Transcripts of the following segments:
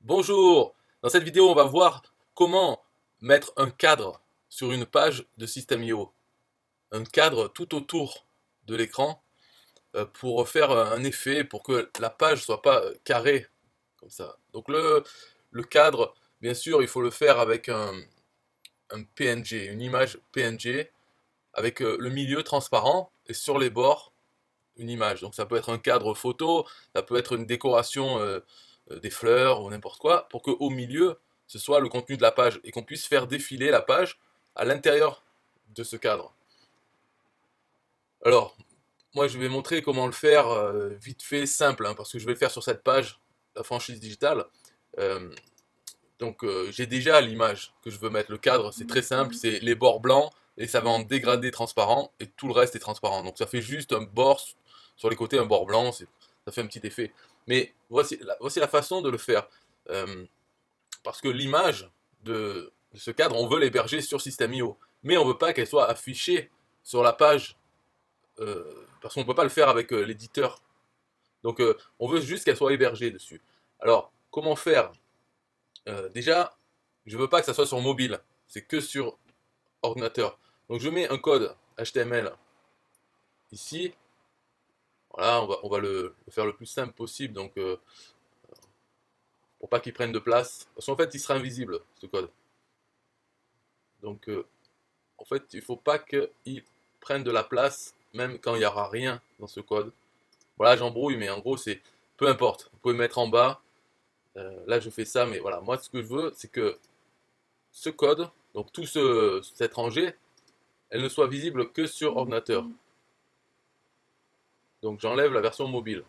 Bonjour! Dans cette vidéo, on va voir comment mettre un cadre sur une page de System.io. Un cadre tout autour de l'écran pour faire un effet, pour que la page soit pas carrée comme ça. Donc le cadre, bien sûr, il faut le faire avec un PNG, une image PNG, avec le milieu transparent et sur les bords, une image. Donc ça peut être un cadre photo, ça peut être une décoration des fleurs ou n'importe quoi, pour qu'au milieu, ce soit le contenu de la page et qu'on puisse faire défiler la page à l'intérieur de ce cadre. Alors, moi je vais montrer comment le faire vite fait, simple, hein, parce que je vais le faire sur cette page, la franchise digitale. Euh, j'ai déjà l'image que je veux mettre. Le cadre, c'est très simple, c'est les bords blancs et ça va en dégradé transparent et tout le reste est transparent. Donc ça fait juste un bord sur les côtés, un bord blanc, ça fait un petit effet. Mais voici la façon de le faire. Euh, Parce que l'image de ce cadre, on veut l'héberger sur System.io. Mais on ne veut pas qu'elle soit affichée sur la page, parce qu'on ne peut pas le faire avec l'éditeur. Donc on veut juste qu'elle soit hébergée dessus. Alors, comment faire? Déjà, je ne veux pas que ça soit sur mobile, c'est que sur ordinateur. Donc je mets un code HTML ici. Voilà, on va le faire le plus simple possible, donc pour pas qu'il prenne de place. Parce qu'en fait, il sera invisible, ce code. Donc en fait, il ne faut pas qu'il prenne de la place, même quand il n'y aura rien dans ce code. Voilà, j'embrouille, mais en gros, c'est peu importe. Vous pouvez mettre en bas. Là, je fais ça, mais voilà, moi, ce que je veux, c'est que ce code, donc cette rangée, elle ne soit visible que sur ordinateur. Donc j'enlève la version mobile.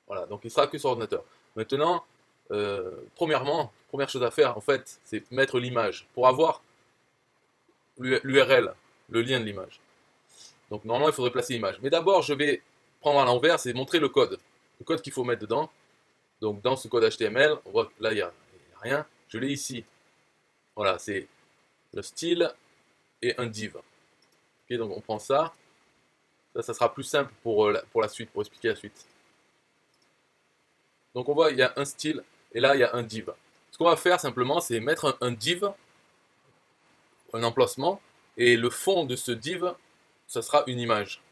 Voilà, donc il sera que sur ordinateur. Maintenant, première chose à faire, en fait, c'est mettre l'image pour avoir l'URL, le lien de l'image. Donc normalement, il faudrait placer l'image. Mais d'abord, je vais prendre à l'envers et montrer le code qu'il faut mettre dedans. Donc dans ce code HTML, on voit que là, il n'y a rien. Je l'ai ici. Voilà, c'est le style et un div. Okay, donc on prend ça. Ça sera plus simple pour la suite, pour expliquer la suite. Donc on voit, il y a un style et là, il y a un div. Ce qu'on va faire simplement, c'est mettre un div, un emplacement, et le fond de ce div, ça sera une image.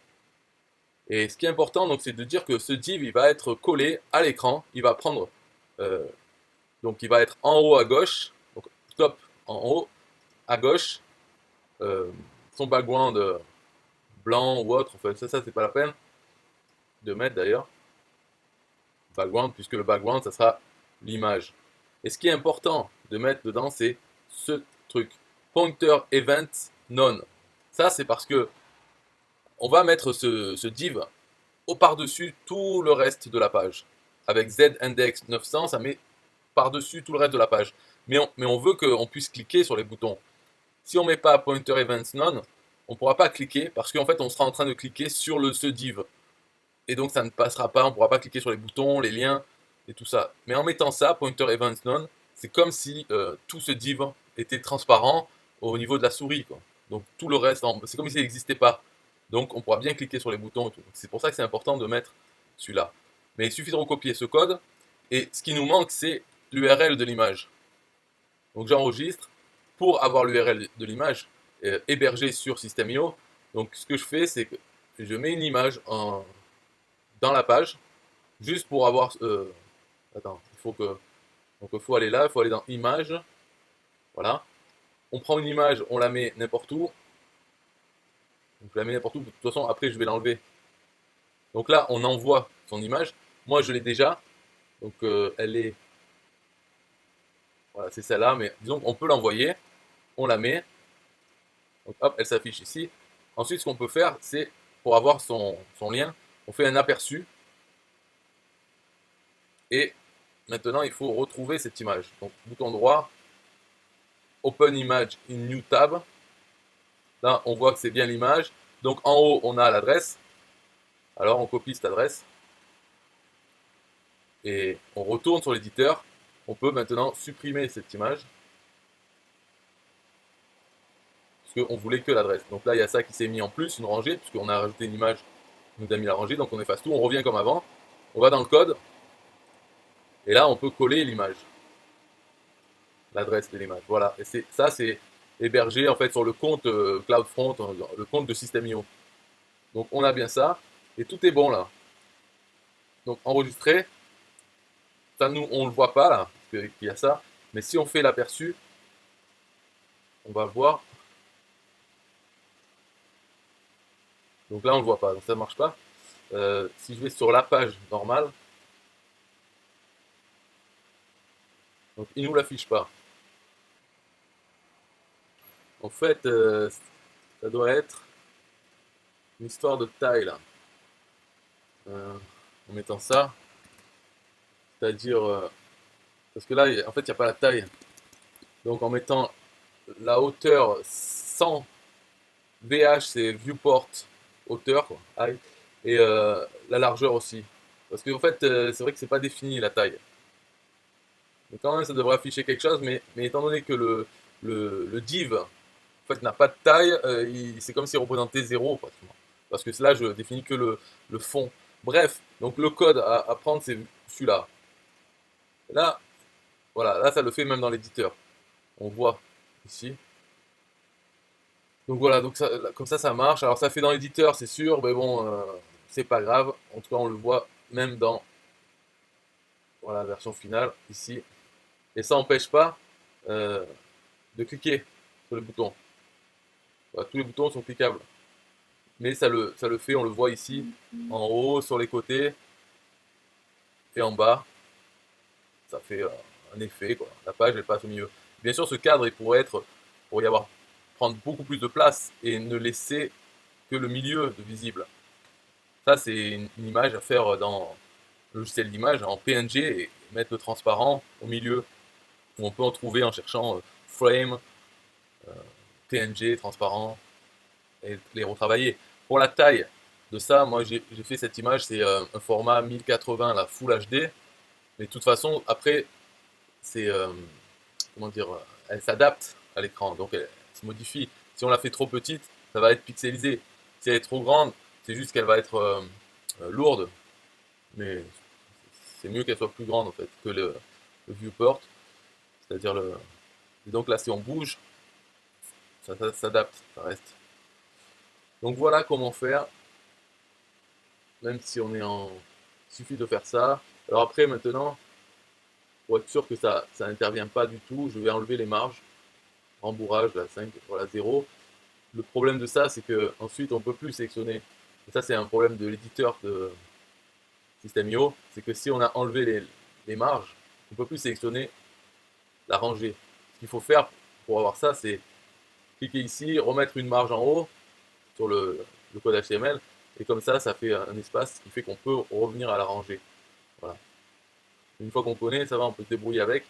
Et ce qui est important, donc, c'est de dire que ce div, il va être collé à l'écran. Il va prendre, euh, donc, il va être en haut à gauche, donc top en haut à gauche. Euh, Son background blanc ou autre, enfin, ça c'est pas la peine de mettre d'ailleurs. Background, puisque le background, ça sera l'image. Et ce qui est important de mettre dedans, c'est ce truc. Pointer event none. Ça, c'est parce que on va mettre ce div au par-dessus tout le reste de la page. Avec Z-index 900, ça met par-dessus tout le reste de la page. Mais on veut qu'on puisse cliquer sur les boutons. Si on ne met pas pointer events none, on ne pourra pas cliquer parce qu'en fait on sera en train de cliquer sur ce div. Et donc ça ne passera pas, on ne pourra pas cliquer sur les boutons, les liens et tout ça. Mais en mettant ça, pointer events none, c'est comme si tout ce div était transparent au niveau de la souris, quoi. Donc tout le reste, c'est comme s'il n'existait pas. Donc on pourra bien cliquer sur les boutons et tout. C'est pour ça que c'est important de mettre celui-là. Mais il suffit de recopier ce code. Et ce qui nous manque, c'est l'URL de l'image. Donc j'enregistre pour avoir l'URL de l'image hébergée sur System.io. Donc ce que je fais, c'est que je mets une image dans la page, juste pour avoir... attends, donc il faut aller là, il faut aller dans Images. Voilà. On prend une image, on la met n'importe où. Donc je la mets n'importe où, de toute façon après je vais l'enlever. Donc là on envoie son image. Moi je l'ai déjà. Donc elle est... Voilà, c'est celle-là, mais disons qu'on peut l'envoyer. On la met. Donc hop, elle s'affiche ici. Ensuite ce qu'on peut faire, c'est pour avoir son lien, on fait un aperçu. Et maintenant il faut retrouver cette image. Donc bouton droit, Open Image in New Tab. Là on voit que c'est bien l'image. Donc en haut on a l'adresse. Alors on copie cette adresse et on retourne sur l'éditeur. On peut maintenant supprimer cette image parce qu'on voulait que l'adresse. Donc là il y a ça qui s'est mis en plus, une rangée, puisqu'on a rajouté une image, on nous a mis la rangée, donc on efface tout, on revient comme avant. on va dans le code, et là on peut coller l'image, l'adresse de l'image. Voilà, et ça c'est hébergé en fait sur le compte CloudFront, le compte de System.io. Donc on a bien ça, et tout est bon là. Donc enregistré, ça nous on le voit pas là, qu'il y a ça, mais si on fait l'aperçu, on va voir. Donc là on le voit pas, donc ça ne marche pas. Si je vais sur la page normale, donc il ne nous l'affiche pas. En fait, ça doit être une histoire de taille là. En mettant ça, c'est-à-dire, parce que là, en fait, il n'y a pas la taille. Donc en mettant la hauteur sans VH, c'est viewport hauteur, quoi, height, et la largeur aussi. Parce qu'en fait, c'est vrai que c'est pas défini la taille. Mais quand même, ça devrait afficher quelque chose, mais étant donné que le div en fait, n'a pas de taille, c'est comme s'il représentait 0 pratiquement. Parce que là, je définis que le fond. Bref, donc le code à prendre, c'est celui-là. Là, voilà, là, ça le fait même dans l'éditeur. On voit ici. Donc voilà, donc ça, comme ça marche. Alors ça fait dans l'éditeur, c'est sûr, mais bon, c'est pas grave. En tout cas, on le voit même dans voilà, la version finale, ici. Et ça n'empêche pas de cliquer sur le bouton. Voilà, tous les boutons sont cliquables. Mais ça le fait, on le voit ici, en haut, sur les côtés, et en bas. Ça fait un effet, quoi. La page, elle passe au milieu. Bien sûr, ce cadre, il pourrait prendre beaucoup plus de place et ne laisser que le milieu de visible. Ça, c'est une image à faire dans le logiciel d'image en PNG et mettre le transparent au milieu. Où on peut en trouver en cherchant frame, PNG, transparent, et les retravailler. Pour la taille de ça, moi j'ai fait cette image, c'est un format 1080, la Full HD. Mais de toute façon, après, c'est comment dire, elle s'adapte à l'écran, donc elle se modifie. Si on la fait trop petite, ça va être pixelisé. Si elle est trop grande, c'est juste qu'elle va être lourde. Mais c'est mieux qu'elle soit plus grande en fait que le viewport, c'est-à-dire le. Et donc là, si on bouge, ça s'adapte, ça reste. Donc voilà comment faire, même si on est en. Il suffit de faire ça. Alors après, maintenant, pour être sûr que ça n'intervient pas du tout, je vais enlever les marges. Rembourrage, la 5, voilà 0. Le problème de ça, c'est que ensuite on ne peut plus sélectionner. Et ça, c'est un problème de l'éditeur de System.io. C'est que si on a enlevé les marges, on ne peut plus sélectionner la rangée. Ce qu'il faut faire pour avoir ça, c'est cliquer ici, remettre une marge en haut sur le code HTML. Et comme ça fait un espace qui fait qu'on peut revenir à la rangée. Voilà. Une fois qu'on connaît, ça va, on peut se débrouiller avec.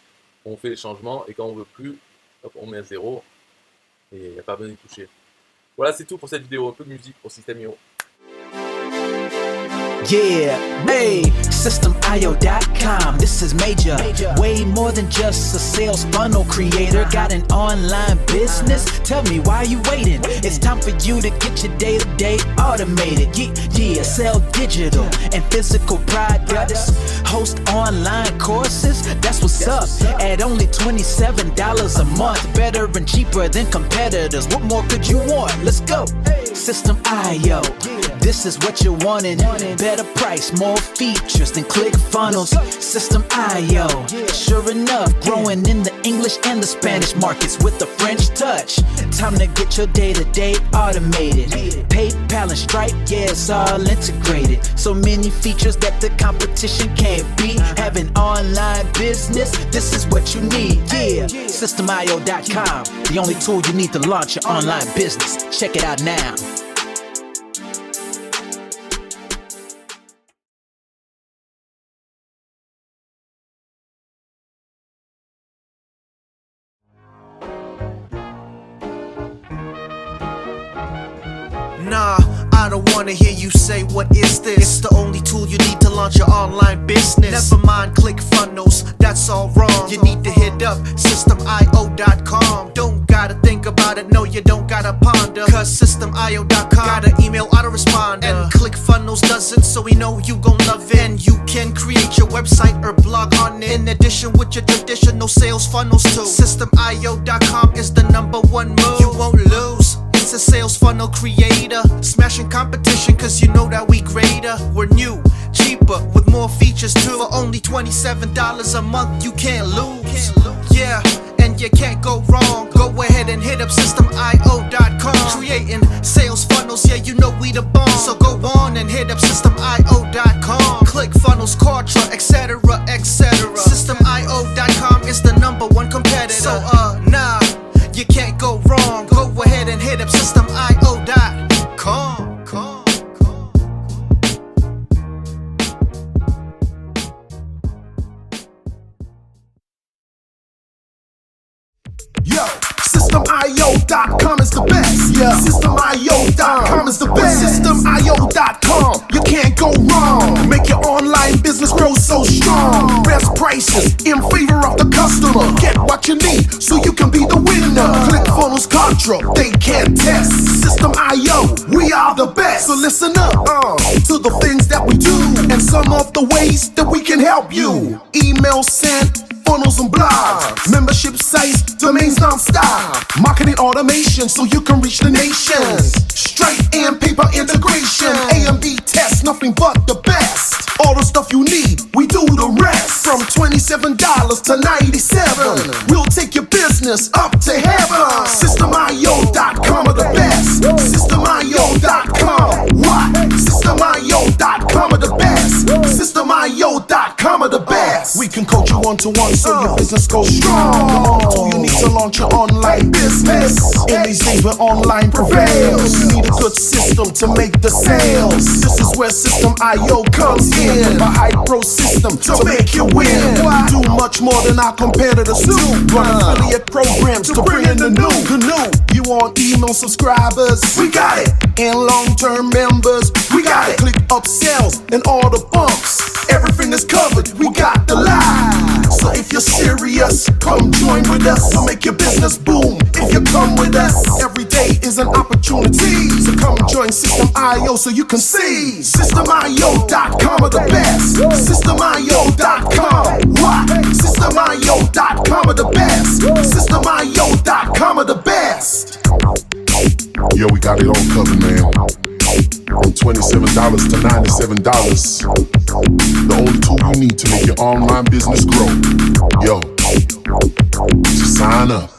On fait les changements et quand on veut plus, hop, on met à 0 et il n'y a pas besoin d'y toucher. Voilà, c'est tout pour cette vidéo. Un peu de musique pour System.io. Yeah, hey, SystemIO.com, this is major. Way more than just a sales funnel creator. Got an online business? Tell me why you waiting. It's time for you to get your day-to-day automated. Yeah, sell digital and physical products. Host online courses, that's what's up. At only $27 a month, better and cheaper than competitors. What more could you want? Let's go. System.io, this is what you're wanting. Better price, more features than ClickFunnels. System.io, sure enough, growing in the English and the Spanish markets with the French touch. Time to get your day-to-day automated. PayPal and Stripe, yeah, it's all integrated. So many features that the competition can't beat. Have an online business, this is what you need. Yeah, SystemIO.com, the only tool you need to launch your online business. Check it out now. Nah, I don't wanna hear you say, what is this? It's the only tool you need to launch your online business. Never mind ClickFunnels, that's all wrong. You need to hit up systemio.com. Don't gotta think about it, no, you don't gotta ponder. Cause systemio.com got an email autoresponder. And ClickFunnels doesn't, so we know you gon' love it. And you can create your website or blog on it, in addition with your traditional sales funnels too. Systemio.com is the #1 move. You won't lose. It's a sales funnel creator, smashing competition cause you know that we greater. We're new, cheaper, with more features too. For only $27 a month, you can't lose. Yeah, and you can't go wrong. Go ahead and hit up systemio.com. Creating sales funnels, yeah, you know we the bomb. So go on and hit up systemio.com. ClickFunnels, Kartra, etc, etc. Systemio.com is the #1 competitor. So nah, you can't go wrong. Go ahead and hit up systemio.com. Yo, systemio.com is the best. Yeah, systemio.com is the best. Systemio.com, you can't go wrong. Make your online business grow so strong. Best prices in favor of the customer. Get what you need so you can be the winner. ClickFunnels, Kartra, they can't test. System.io, we are the best. So listen up to the things that we do and some of the ways that we can help you. Email sent, funnels and blogs, membership sites, domains non-stop, marketing automation so you can reach the nations, Stripe and paper integration, A and B tests, nothing but the best. All the stuff you need, we do the rest. From $27 to $97, we'll take your business up to heaven. Systemio.com are the best. Systemio.com, what? Systemio.com are the best. Systemio.com are the best. We can coach you one-to-one so your business goes strong. So you need to launch your online business. In these days where online prevails, you need a good system to make the sales. This is where System.io comes in. A high-pro system to make you win. Do much more than our competitors do. Run affiliate programs to bring in the new. You want email subscribers? We got it. And long-term members? We got it. Click upsells and all the bumps. Everything is covered. We got the line. So if you're serious, come join with us. We'll make your business boom if you come with us. Every day is an opportunity. So come join System.io so you can see. Systemio.com are the best. Systemio.com, what? Systemio.com are the best. Systemio.com are the best. Yo, we got it all covered, man. From $27 to $97. The only tool you need to make your online business grow. Yo, just sign up.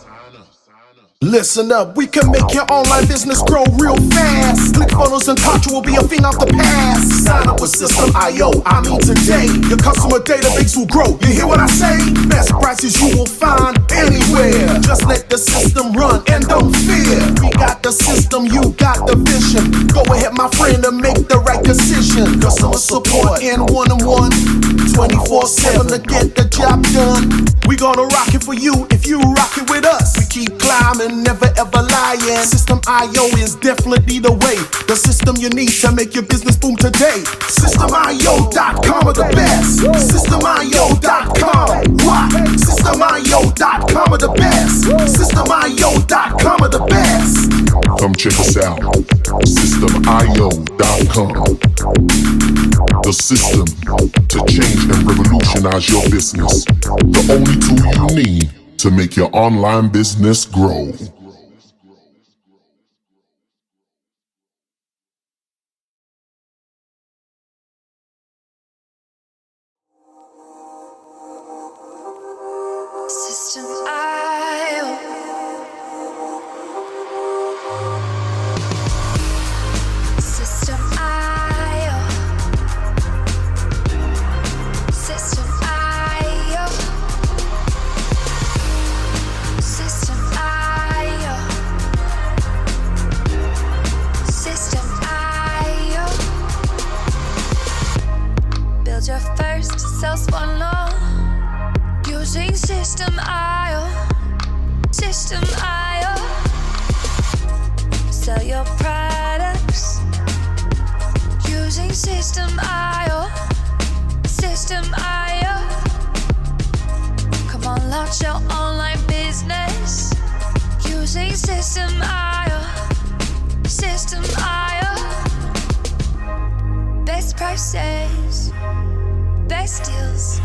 Listen up, we can make your online business grow real fast. ClickFunnels and Kartra will be a thing of the past. Sign up with System.io, I mean today. Your customer database will grow, you hear what I say? Best prices you will find anywhere. Just let the system run and don't fear. We got the system, you got the vision. Go ahead my friend and make the right decision. Customer support and one-on-one, 24/7 to get the job done. We gonna rock it for you if you rock it with us. We keep climbing, never ever lying. System.io is definitely the way. The system you need to make your business boom today. Systemio.com are the best. Systemio.com, what? Systemio.com are the best. Systemio.com are the best. Come check us out. Systemio.com. The system to change and revolutionize your business. The only tool you need to make your online business grow. System.io. System.io. System.io. System.io. System.io. Build your first sales funnel using System.io. System.io. Sell your products using System.io. System.io. Come on, launch your online business using System.io. System.io. Best prices, best deals.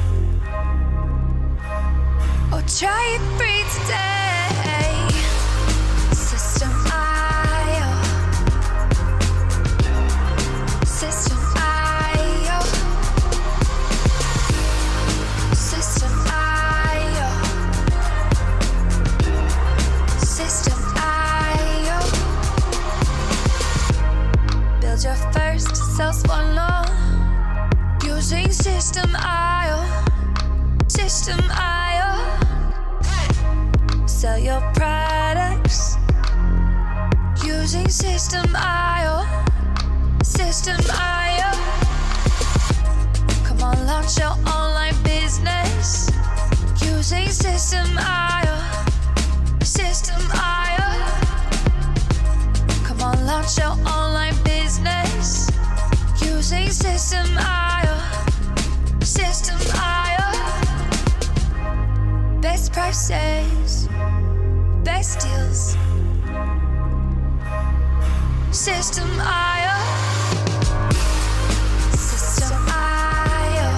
Or try it free today. System.io. System.io. System.io. System.io. Build your first sales funnel using System.io. System.io. Sell your products using System.io. System.io. Come on, launch your online business using System.io. System.io. Come on, launch your online business using System.io. System.io. Best prices, best deals. System.io. System.io.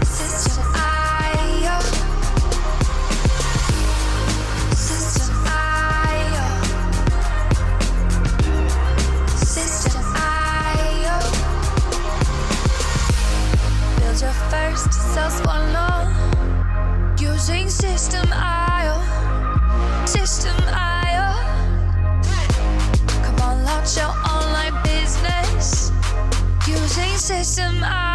System.io. System.io. System.io. Build your first sales funnel using System.io. System.io. Come on, launch your online business using System.io.